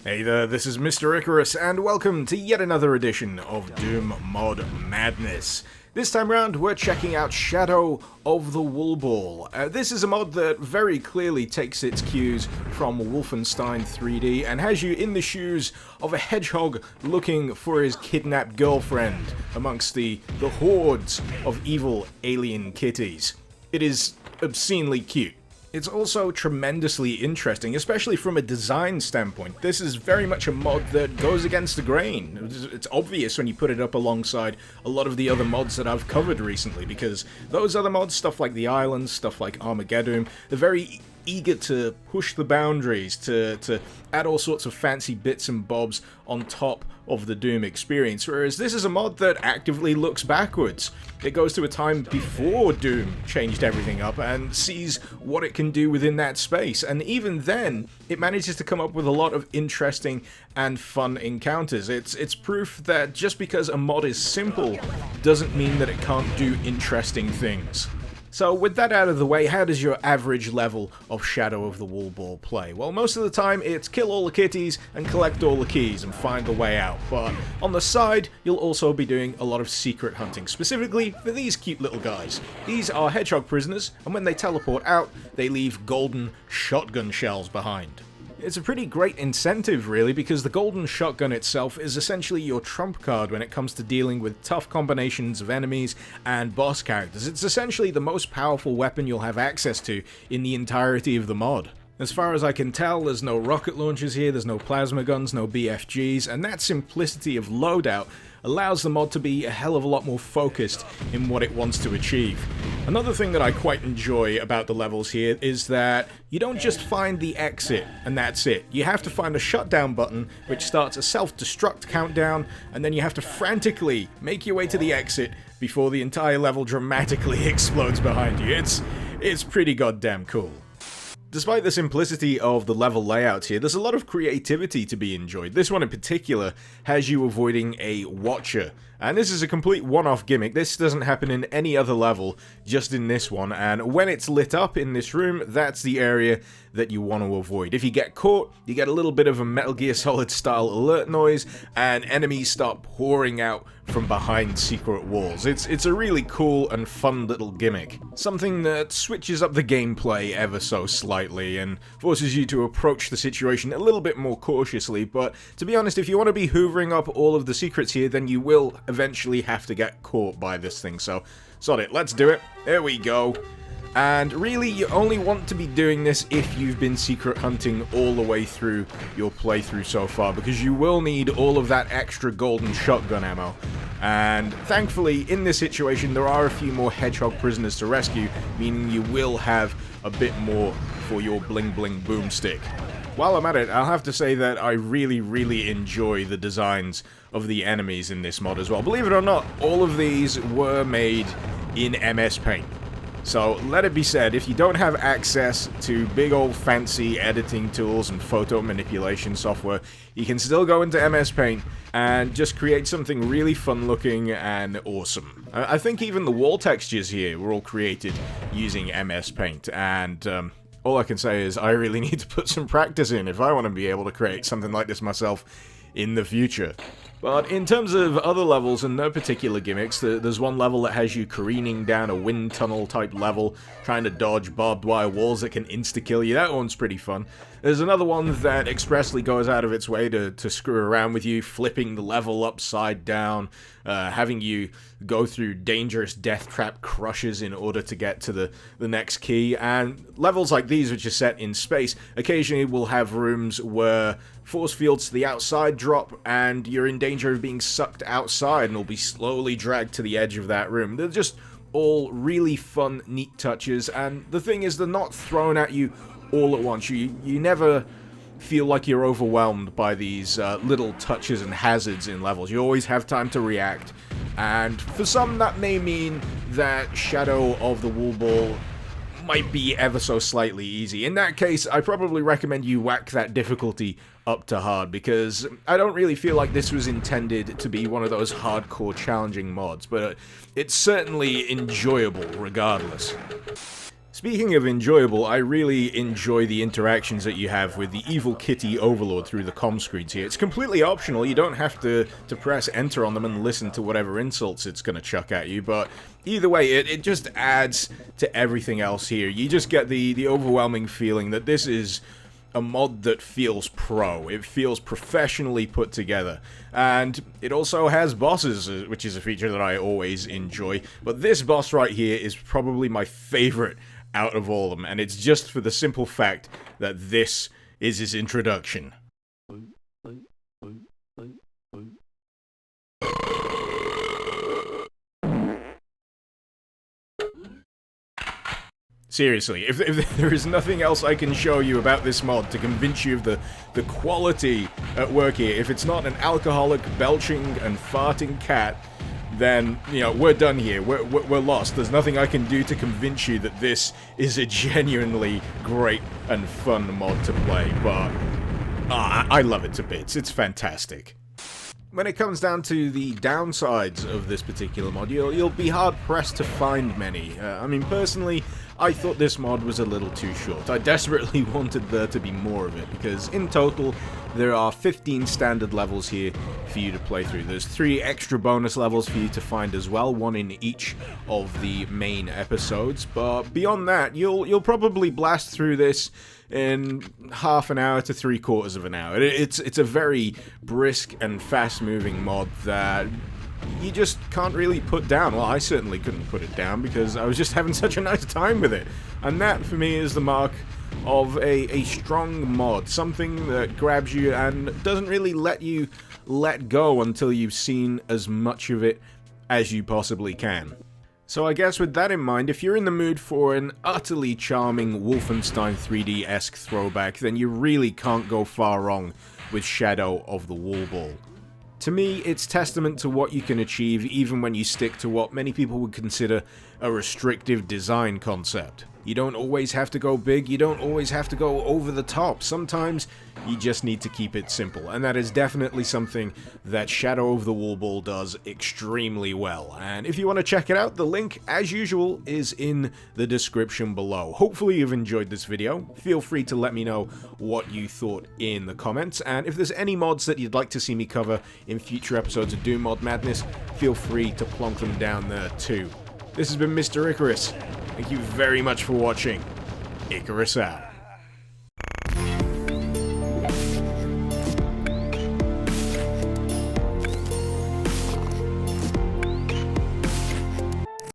Hey there, this is Mr. Icarus, and welcome to yet another edition of Doom Mod Madness. This time around, we're checking out Shadow of the Woolball. This is a mod that very clearly takes its cues from Wolfenstein 3D and has you in the shoes of a hedgehog looking for his kidnapped girlfriend amongst the hordes of evil alien kitties. It is obscenely cute. It's also tremendously interesting, especially from a design standpoint. This is very much a mod that goes against the grain. It's obvious when you put it up alongside a lot of the other mods that I've covered recently, because those other mods, stuff like the Islands, stuff like Armageddon, they're very eager to push the boundaries, to add all sorts of fancy bits and bobs on top of the Doom experience, whereas this is a mod that actively looks backwards. It goes to a time before Doom changed everything up and sees what it can do within that space, and even then, it manages to come up with a lot of interesting and fun encounters. It's proof that just because a mod is simple doesn't mean that it can't do interesting things. So with that out of the way, how does your average level of Shadow of the Woolball play? Well, most of the time it's kill all the kitties and collect all the keys and find the way out, but on the side you'll also be doing a lot of secret hunting, specifically for these cute little guys. These are hedgehog prisoners, and when they teleport out, they leave golden shotgun shells behind. It's a pretty great incentive, really, because the golden shotgun itself is essentially your trump card when it comes to dealing with tough combinations of enemies and boss characters. It's essentially the most powerful weapon you'll have access to in the entirety of the mod. As far as I can tell, there's no rocket launchers here, there's no plasma guns, no BFGs, and that simplicity of loadout allows the mod to be a hell of a lot more focused in what it wants to achieve. Another thing that I quite enjoy about the levels here is that you don't just find the exit and that's it. You have to find a shutdown button which starts a self-destruct countdown, and then you have to frantically make your way to the exit before the entire level dramatically explodes behind you. It's pretty goddamn cool. Despite the simplicity of the level layouts here, there's a lot of creativity to be enjoyed. This one in particular has you avoiding a watcher, and this is a complete one-off gimmick. This doesn't happen in any other level, just in this one, and when it's lit up in this room, that's the area that you want to avoid. If you get caught, you get a little bit of a Metal Gear Solid style alert noise, and enemies start pouring out from behind secret walls. It's a really cool and fun little gimmick. Something that switches up the gameplay ever so slightly and forces you to approach the situation a little bit more cautiously, but to be honest, if you want to be hoovering up all of the secrets here, then you will eventually have to get caught by this thing, so sod it, let's do it. There we go. And really, you only want to be doing this if you've been secret hunting all the way through your playthrough so far, because you will need all of that extra golden shotgun ammo. And thankfully, in this situation, there are a few more hedgehog prisoners to rescue, meaning you will have a bit more for your bling bling boomstick. While I'm at it, I'll have to say that I really enjoy the designs of the enemies in this mod as well. Believe it or not, all of these were made in MS Paint. So let it be said, if you don't have access to big old fancy editing tools and photo manipulation software, you can still go into MS Paint and just create something really fun looking and awesome. I think even the wall textures here were all created using MS Paint, and all I can say is I really need to put some practice in if I want to be able to create something like this myself in the future. But in terms of other levels and no particular gimmicks, there's one level that has you careening down a wind tunnel type level, trying to dodge barbed wire walls that can insta-kill you. That one's pretty fun. There's another one that expressly goes out of its way to screw around with you, flipping the level upside down, having you go through dangerous death trap crushes in order to get to the next key. And levels like these, which are set in space, occasionally will have rooms where force fields to the outside drop and you're in danger of being sucked outside and will be slowly dragged to the edge of that room. They're just all really fun, neat touches, and the thing is, they're not thrown at you all at once. You never feel like you're overwhelmed by these little touches and hazards in levels. You always have time to react, and for some that may mean that Shadow of the Woolball might be ever so slightly easy. In that case, I probably recommend you whack that difficulty up to hard, because I don't really feel like this was intended to be one of those hardcore challenging mods, but it's certainly enjoyable regardless. Speaking of enjoyable, I really enjoy the interactions that you have with the evil kitty overlord through the comm screens here. It's completely optional, you don't have to press enter on them and listen to whatever insults it's going to chuck at you, but either way, it just adds to everything else here. You just get the overwhelming feeling that this is a mod that feels pro. It feels professionally put together. And it also has bosses, which is a feature that I always enjoy. But this boss right here is probably my favorite out of all of them, and it's just for the simple fact that this is his introduction. Seriously, if there is nothing else I can show you about this mod to convince you of the quality at work here, if it's not an alcoholic, belching, and farting cat, then, you know, we're done here. We're lost. There's nothing I can do to convince you that this is a genuinely great and fun mod to play, but I love it to bits. It's fantastic. When it comes down to the downsides of this particular mod, you'll be hard-pressed to find many. I mean, personally, I thought this mod was a little too short. I desperately wanted there to be more of it, because in total, there are 15 standard levels here for you to play through. There's 3 extra bonus levels for you to find as well, 1 in each of the main episodes, but beyond that, you'll probably blast through this in half an hour to 3/4 of an hour. It's a very brisk and fast-moving mod that you just can't really put down. Well, I certainly couldn't put it down because I was just having such a nice time with it. And that, for me, is the mark of a strong mod. Something that grabs you and doesn't really let you let go until you've seen as much of it as you possibly can. So I guess with that in mind, if you're in the mood for an utterly charming Wolfenstein 3D-esque throwback, then you really can't go far wrong with Shadow of the Wall Ball. To me, it's testament to what you can achieve even when you stick to what many people would consider a restrictive design concept. You don't always have to go big, you don't always have to go over the top. Sometimes you just need to keep it simple, and that is definitely something that Shadow of the Wall Ball does extremely well. And if you want to check it out, the link, as usual, is in the description below. Hopefully you've enjoyed this video. Feel free to let me know what you thought in the comments, and if there's any mods that you'd like to see me cover in future episodes of Doom Mod Madness, feel free to plonk them down there too. This has been Mr. Icarus. Thank you very much for watching. Icarus out.